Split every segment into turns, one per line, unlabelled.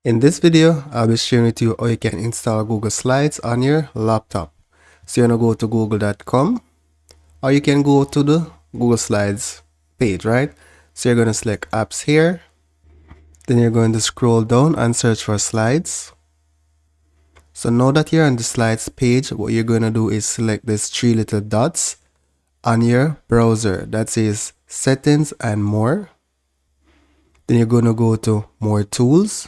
In this video, I'll be sharing with you how you can install Google Slides on your laptop. So you're going to go to google.com or you can go to the Google Slides page, right? So you're going to select apps here. Then you're going to scroll down and search for slides. So now that you're on the slides page, what you're going to do is select these three little dots on your browser that says settings and more. Then you're going to go to more tools.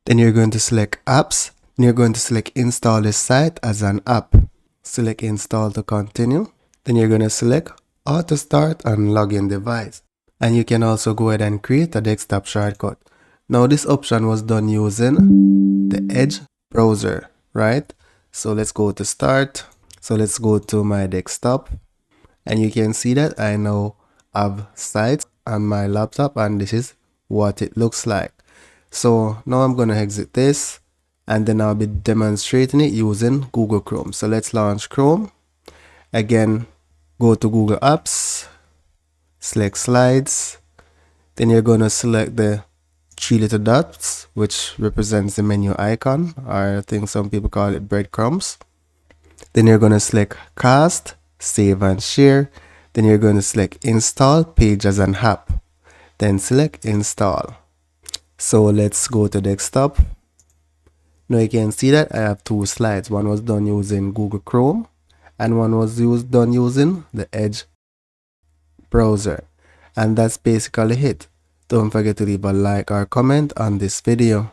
Then you're going to select apps. Then you're going to select install this site as an app. Select install to continue. Then you're going to select auto start and login device. And you can also go ahead and create a desktop shortcut. Now this option was done using the Edge browser, right? So let's go to start. So let's go to my desktop. And you can see that I now have sites on my laptop and this is what it looks like. So now I'm going to exit this and then I'll be demonstrating it using Google Chrome. So let's launch Chrome. Again, go to Google Apps, select Slides. Then you're going to select the three little dots, which represents the menu icon, or I think some people call it breadcrumbs. Then you're going to select Cast, Save and Share. Then you're going to select Install Page as an app. Then select Install. So let's go to desktop. Now you can see that I have two slides. One was done using Google Chrome and one was done using the Edge browser. And that's basically it. Don't forget to leave a like or comment on this video.